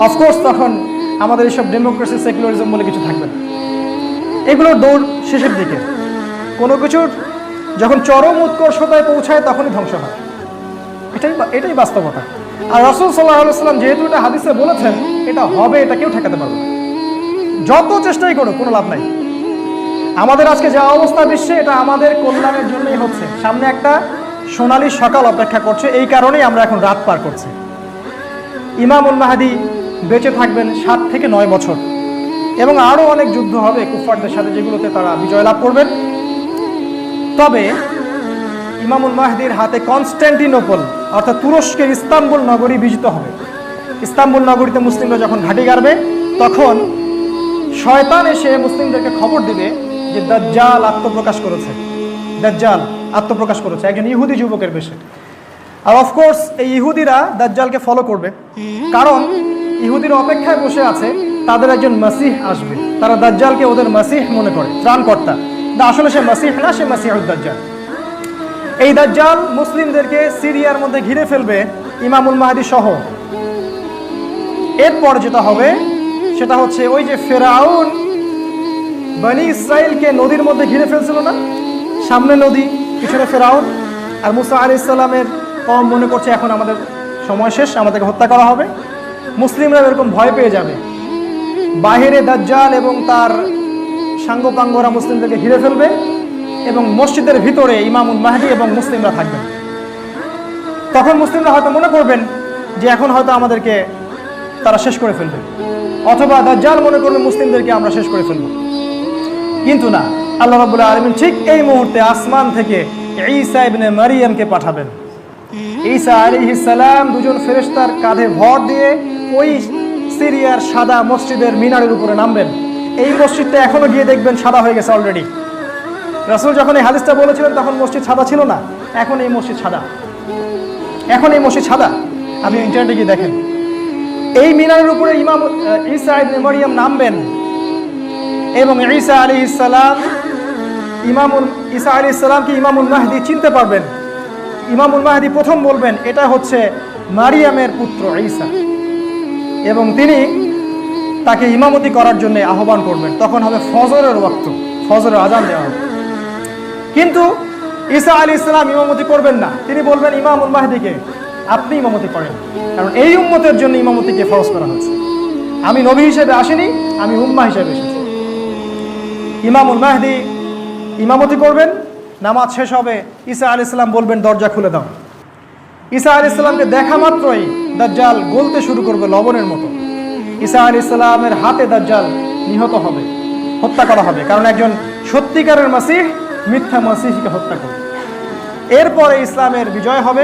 অফকোর্স তখন আমাদের এইসব ডেমোক্রেসি, সেকুলারিজম বলে কিছু থাকবে না। এগুলোর দৌড় শেষের দিকে, কোনো কিছুর যখন চরম উৎকর্ষতায় পৌঁছায় তখনই ধ্বংস হয়। এটাই বাস্তবতা। আর রাসূল সাল্লাল্লাহু আলাইহি ওয়াসাল্লাম যেহেতু এটা হাদিসে বলেছেন, এটা হবে, এটা কেউ ঠেকাতে পারবে না। যত চেষ্টাই করো কোনো লাভ নাই। আমাদের আজকে যা অবস্থা বিশ্বে, এটা আমাদের কল্যাণের জন্যই হচ্ছে। সামনে একটা সোনালী সকাল অপেক্ষা করছে, এই কারণেই আমরা এখন রাত পার করছি। ইমামুল মাহদী বেঁচে থাকবেন 7 থেকে 9 বছর এবং আরও অনেক যুদ্ধ হবে কুফফারদের সাথে, যেগুলোতে তারা বিজয় লাভ করবেন। তবে ইমামুল মাহদীর হাতে কনস্ট্যান্টিনোপল অর্থাৎ তুরস্কের ইস্তাম্বুল নগরী বিজিত হবে। ইস্তাম্বুল নগরীতে মুসলিমরা যখন ঘাঁটি গাড়বে তখন শয়তান এসে মুসলিমদেরকে খবর দিবে যে দাজ্জাল আত্মপ্রকাশ করেছে, দাজ্জাল আত্মপ্রকাশ করেছে একজন ইহুদি যুবকের বেশে। আর অফকোর্স এই ইহুদিরা দাজ্জালকে ফলো করবে, কারণ ইহুদিরা অপেক্ষায় বসে আছে তাদের একজন মাসিহ আসবে। তারা দাজ্জালকে ওদের মাসিহ মনে করে, ত্রাণকর্তা। আসলে সে মাসিহ না, সে মাসিহুদ দাজ্জাল। এই দাজ্জাল মুসলিমদেরকে সিরিয়ার মধ্যে ঘিরে ফেলবে ইমামুল মাহদী সহ। এরপর যেটা হবে সেটা হচ্ছে ওই যে ফেরাউন বনি ইসরাইলকে নদীর মধ্যে ঘিরে ফেলছিল না, সামনে নদী পিছনে ফেরাউন, আর মুসা আলাইহিস সালামের কওম মনে করছে এখন আমাদের সময় শেষ, আমাদেরকে হত্যা করা হবে। মুসলিমরা এরকম ভয় পেয়ে যাবে, বাহিরে দাজ্জাল এবং তার সাঙ্গপাঙ্গরা মুসলিমদেরকে ঘিরে ফেলবে এবং মসজিদের ভিতরে ইমামুল মাহদী এবং মুসলিমরা থাকবেন। তখন মুসলিমরা হয়তো মনে করবেন যে এখন হয়তো আমাদেরকে তারা শেষ করে ফেলবে, অথবা দাজ্জাল মনে করবে মুসলিমদেরকে আমরা শেষ করে ফেলব। কিন্তু না, আল্লাহ রাব্বুল আলামিন ঠিক এই মুহূর্তে আসমান থেকে ঈসা ইবনে মারিয়ামকে পাঠাবেন। ঈসা আলাইহিস সালাম দুজন ফেরেশতার কাঁধে ভর দিয়ে ওই সিরিয়ার সাদা মসজিদের মিনারের উপরে নামবেন। এই মসজিদটা এখনো গিয়ে দেখবেন সাদা হয়ে গেছে অলরেডি। রাসূল যখন এই হাদিসটা বলেছিলেন তখন মসজিদ সাদা ছিল না, এখন এই মসজিদ সাদা, এখন এই মসজিদ সাদা। আপনি ইন্টারনেটে গিয়ে দেখেন, এই মিনারের উপরে ইমাম ঈসা ইবনে মারিয়াম নামবেন এবং ঈসা আলাইহিস সালাম ঈসা আলাইহিস সালামকে ইমামুল মাহদী চিনতে পারবেন। ইমামুল মাহদী প্রথম বলবেন এটা হচ্ছে মারিয়ামের পুত্র ঈসা, এবং তিনি তাকে ইমামতি করার জন্য আহ্বান করবেন। তখন হবে ফজরের ওয়াক্ত, ফজরের আজান দেওয়া হবে। কিন্তু ঈসা আলাইহিস সালাম ইমামতি করবেন না, তিনি বলবেন ইমামুল মাহদীকে আপনি ইমামতি করেন, কারণ এই উম্মতের জন্য ইমামতিকে ফরজ করা হয়েছে। আমি নবী হিসেবে আসিনি, আমি উম্মাহ হিসেবে এসেছি। ইমামুল মাহদী ইমামতি করবেন, নামাজ শেষ হবে, ঈসা আলাইহিস সালাম বলবেন দরজা খুলে দাও। ঈসা আলাইহিস সালামকে দেখা মাত্রই দাজ্জাল গলতে শুরু করবে লবণের মতো। ঈসা আলাইহিস সালামের হাতে দাজ্জাল নিহত হবে, হত্যা করা হবে, কারণ একজন সত্যিকারের মাসিহ মিথ্যা মাসিহকে হত্যা করবে। এরপরে ইসলামের বিজয় হবে।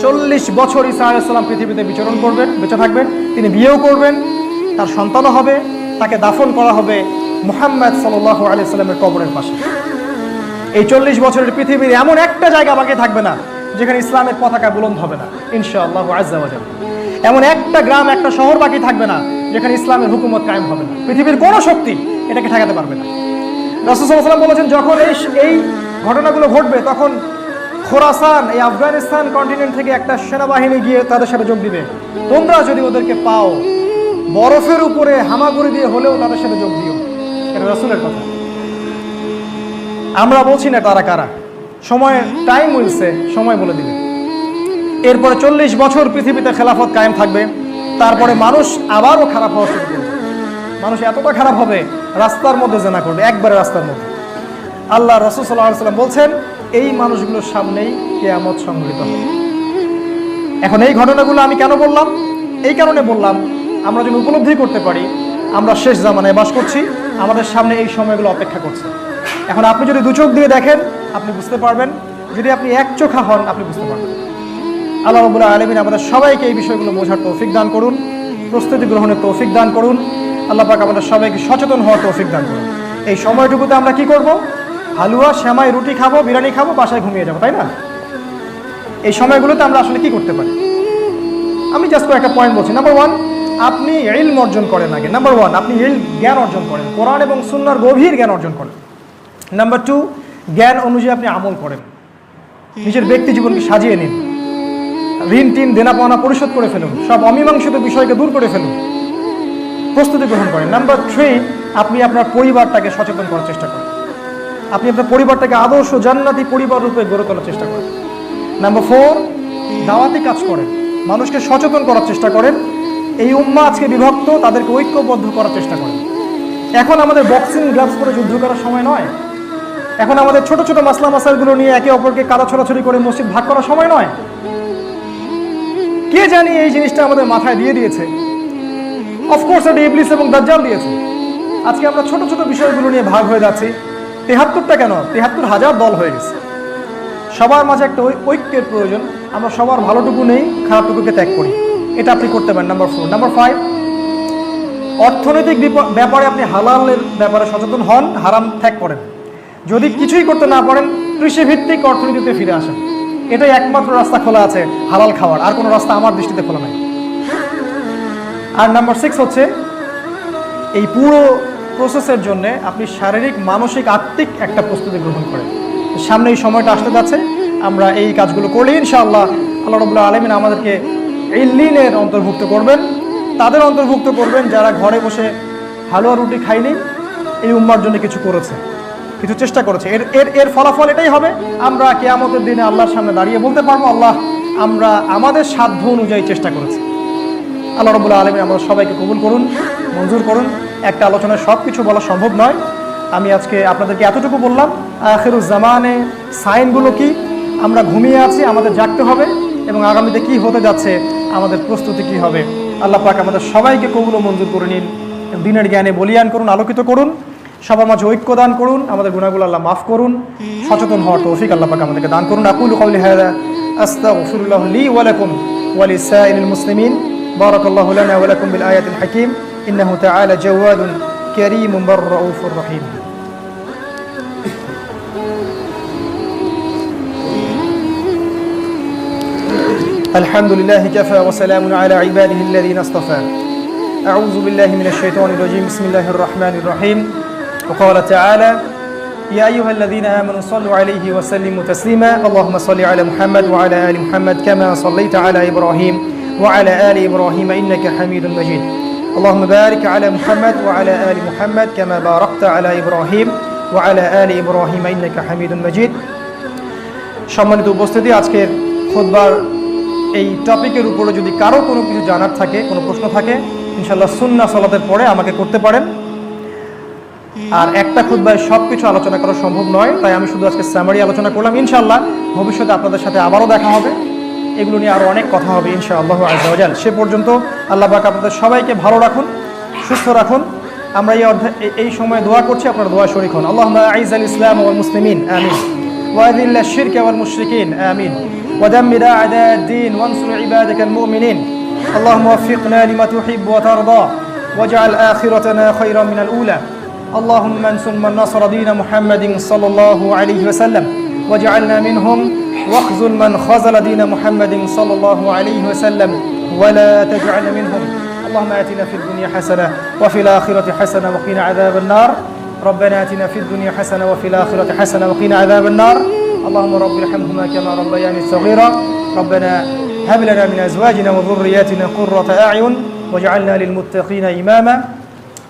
40 বছর ঈসা আলাইহিস সালাম পৃথিবীতে বিচরণ করবেন, বেঁচে থাকবেন। তিনি বিয়েও করবেন, তার সন্তানও হবে, তাকে দাফন করা হবে মুহাম্মদ সাল্লাল্লাহু আলাইহি সাল্লামের কবরের পাশে। এই 40 বছরের পৃথিবীর এমন একটা জায়গা বাকি থাকবে না যেখানে ইসলামের পতাকা বুলন্দ হবে না ইনশাআল্লাহু আযজা ওয়া জাল্লা। এমন একটা গ্রাম, একটা শহর বাকি থাকবে না যেখানে ইসলামের হুকুমত কায়েম হবে না। পৃথিবীর কোনো শক্তি এটাকে ঠেকাতে পারবে না। রাসূল সাল্লাল্লাহু আলাইহি ওয়াসাল্লাম বলেছেন, যখন এই ঘটনাগুলো ঘটবে তখন খোরাসান, এই আফগানিস্তান কন্টিনেন্ট থেকে একটা সেনাবাহিনী গিয়ে তাদের সাথে যোগ দিবে। তোমরা যদি ওদেরকে পাও, বরফের উপরে হামাগুড়ি দিয়ে হলেও তাদের সাথে যোগ দিও। এটা রাসূলের কথা, আমরা বলছি না তারা কারা। সময়, টাইম উইলসে, সময় বলে দিবে। এরপরে 40 বছর পৃথিবীতে খেলাফত কায়েম থাকবে। তারপরে মানুষ আবারও খারাপ হওয়া শুরু করবে। মানুষ এতটা খারাপ হবে, রাস্তার মধ্যে জেনা করবে, একবারে রাস্তার মধ্যে। আল্লাহ রাসূল সাল্লাল্লাহু আলাইহি ওয়াসাল্লাম বলছেন, এই মানুষগুলোর সামনেই কিয়ামত সংঘটিত হবে। এখন এই ঘটনাগুলো আমি কেন বললাম? এই কারণে বললাম, আমরা যেন উপলব্ধি করতে পারি আমরা শেষ জামানায় বাস করছি, আমাদের সামনে এই সময়গুলো অপেক্ষা করছে। এখন আপনি যদি দু চোখ দিয়ে দেখেন আপনি বুঝতে পারবেন, যদি আপনি এক চোখা হন আপনি বুঝতে পারবেন। আল্লাহ রাব্বুল আলামিন আমাদের সবাইকে এই বিষয়গুলো বোঝার তৌফিক দান করুন, প্রস্তুতি গ্রহণের তৌফিক দান করুন। আল্লাহ পাক আমাদের সবাইকে সচেতন হওয়ার তৌফিক দান করুন। এই সময়টুকুতে আমরা কি করব? হালুয়া, সেমাই, রুটি খাবো, বিরিয়ানি খাবো, বাসায় ঘুমিয়ে যাবো, তাই না? এই সময়গুলোতে আমরা আসলে কি করতে পারি? আমি জাস্ট একটা পয়েন্ট বলছি। নাম্বার 1, আপনি ইলম অর্জন করেন আগে। নাম্বার 1, আপনি জ্ঞান অর্জন করেন, কোরআন এবং সুন্নাহর গভীর জ্ঞান অর্জন করেন। নাম্বার 2, জ্ঞান অনুযায়ী আপনি আমল করেন, নিজের ব্যক্তি জীবনকে সাজিয়ে নিন, ঋণ টিন দেনা পাওনা পরিশোধ করে ফেলুন, সব অমীমাংসিত বিষয়কে দূর করে ফেলুন, প্রস্তুতি গ্রহণ করেন। নাম্বার 3, আপনি আপনার পরিবারটাকে সচেতন করার চেষ্টা করেন, আপনি আপনার পরিবারটাকে আদর্শ জান্নাতি পরিবার রূপে গড়ে তোলার চেষ্টা করেন। নাম্বার 4, দাওয়াতি কাজ করেন, মানুষকে সচেতন করার চেষ্টা করেন। এই উম্মাহ আজকে বিভক্ত, তাদেরকে ঐক্যবদ্ধ করার চেষ্টা করেন। এখন আমাদের বক্সিং গ্লাভস করে যুদ্ধ করার সময় নয়, এখন আমাদের ছোট ছোট মাসলা মাসাইলগুলো নিয়ে একে অপরকে কাদা ছড়াছড়ি করে মসজিদ ভাগ করার সময় নয়। কে জানি এই জিনিসটা আমাদের মাথায় দিয়ে দিয়েছে, অফকোর্স এটা ইবলিস এবং দাজ্জাল দিয়েছে। আজকে আমরা ছোট ছোট বিষয়গুলো নিয়ে ভাগ হয়ে যাচ্ছি। 73টা কেন, 73,000 দল হয়ে গেছে। সবার মাঝে একটা ঐক্যের প্রয়োজন। আমরা সবার ভালোটুকু নেই, খারাপটুকুকে ত্যাগ করি। এটা আপনি করতে পারেন। নাম্বার 4। নাম্বার 5, অর্থনৈতিক ব্যাপারে আপনি হালালের ব্যাপারে সচেতন হন, হারাম ত্যাগ করেন। যদি কিছুই করতে না পারেন, কৃষিভিত্তিক অর্থনীতিতে ফিরে আসেন। এটাই একমাত্র রাস্তা খোলা আছে হালাল খাওয়ার, আর কোনো রাস্তা আমার দৃষ্টিতে খোলা নাই। আর নাম্বার 6 হচ্ছে, এই পুরো প্রসেসের জন্য আপনি শারীরিক, মানসিক, আত্মিক একটা প্রস্তুতি গ্রহণ করেন। সামনে এই সময়টা আসতে যাচ্ছে, আমরা এই কাজগুলো করলে ইনশাআল্লাহ আল্লাহ রাব্বুল আলামিন আমাদেরকে ইল্লিনের অন্তর্ভুক্ত করবেন, তাদের অন্তর্ভুক্ত করবেন যারা ঘরে বসে হালুয়া রুটি খায়নি, এই উম্মার জন্য কিছু করেছে, কিছু চেষ্টা করেছে। এর ফলাফল এটাই হবে, আমরা কিয়ামতের দিনে আল্লাহর সামনে দাঁড়িয়ে বলতে পারবো, আল্লাহ, আমরা আমাদের সাধ্য অনুযায়ী চেষ্টা করেছি। আল্লাহ রাব্বুল আলামিন আমাদের সবাইকে কবুল করুন, মঞ্জুর করুন। একটা আলোচনায় সব কিছু বলা সম্ভব নয়। আমি আজকে আপনাদেরকে এতটুকু বললাম, আখিরুজ জামানে সাইনগুলো কি, আমরা ঘুমিয়ে আছি, আমাদের জাগতে হবে, এবং আগামীতে কি হতে যাচ্ছে আমাদের প্রস্তুতি কি হবে। আল্লাহ পাক আমাদের সবাইকে কবুল ও মঞ্জুর করে নিন, দিনের জ্ঞানে বলিয়ান করুন, আলোকিত করুন, সবার মাঝে ঐক্য দান করুন, আমাদের গুনাহগুলো আল্লাহ মাফ করুন, সচেতন হওয়ার তৌফিক আল্লাহ পাক আমাদেরকে দান করুন। আকুলু কওলি হাযা আস্তাগফিরুল্লাহ লি ওয়া লাকুম ওয়া লিসাইরিল মুসলিমিন। বারাকাল্লাহু লানা ওয়া লাকুম বিল আয়াতিল হাকীম। ইন্নাহু তাআলা জাওয়াদুন কারীমুন রাউফুর রহিম। الحمد لله كفى وسلام على عباده الذين اصطفى. أعوذ بالله من الشيطان الرجيم. بسم الله الرحمن الرحيم. وقال تعالى: يا أيها الذين آمنوا صلوا عليه وسلموا تسليما. اللهم صل على محمد وعلى آل محمد كما صليت على إبراهيم وعلى آل إبراهيم إنك حميد مجيد. اللهم بارك على محمد وعلى آل محمد كما باركت على إبراهيم وعلى آل إبراهيم إنك حميد مجيد. সম্মানিত উপস্থিতি, আজকের খুতবার এই টপিকের উপরে যদি কারো কোনো কিছু জানার থাকে, কোনো প্রশ্ন থাকে, ইনশাআল্লাহ সুন্নাহ সালাতের পরে আমাকে করতে পারেন। আর একটা খুতবায় সব কিছু আলোচনা করা সম্ভব নয়, তাই আমি শুধু আজকে সামারি আলোচনা করলাম। ইনশাআল্লাহ ভবিষ্যতে আপনাদের সাথে আবারও দেখা হবে, এগুলো নিয়ে আরও অনেক কথা হবে ইনশাআল্লাহু আযজা ওয়া জাল। সে পর্যন্ত আল্লাহ পাক আপনাদের সবাইকে ভালো রাখুন, সুস্থ রাখুন। আমরা এই সময় দোয়া করছি, আপনারা দোয়া শরীক হন। আল্লাহুম্মা আইযাল ইসলাম ওয়াল মুসলিমিন আমিন, ওয়া আযিল্লাশ শিরকা ওয়াল মুশরিকিন আমিন, ودمر أعداء الدين وانصر عبادك المؤمنين. اللهم وفقنا لما تحب وترضى واجعل آخرتنا خيرا من الأولى. اللهم انصر من نصر دين محمد صلى الله عليه وسلم واجعلنا منهم واخذل من خذل دين محمد صلى الله عليه وسلم ولا تجعل منهم. اللهم آتنا في الدنيا حسنة وفي الآخرة حسنة وقنا عذاب النار. ربنا آتنا في الدنيا حسنة وفي الآخرة حسنة وقنا عذاب النار. اللهم رب ارحمهما كما ربياني صغيرا. ربنا هب لنا من أزواجنا وذرياتنا قرة أعين واجعلنا للمتقين إماما.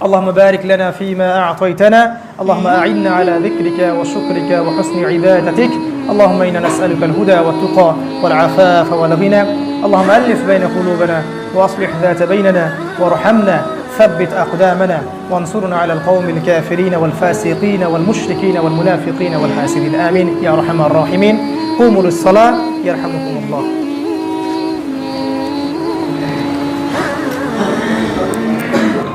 اللهم بارك لنا فيما أعطيتنا. اللهم أعنا على ذكرك وشكرك وحسن عبادتك. اللهم إنا نسألك الهدى والتقى والعفاف والغنى. اللهم ألف بين قلوبنا وأصلح ذات بيننا وارحمنا ثبت أقدامنا وانصرنا على القوم الكافرين والفاسقين والمشركين والمنافقين والحاسدين. آمين يا أرحم الراحمين. قوموا للصلاة يرحمكم الله.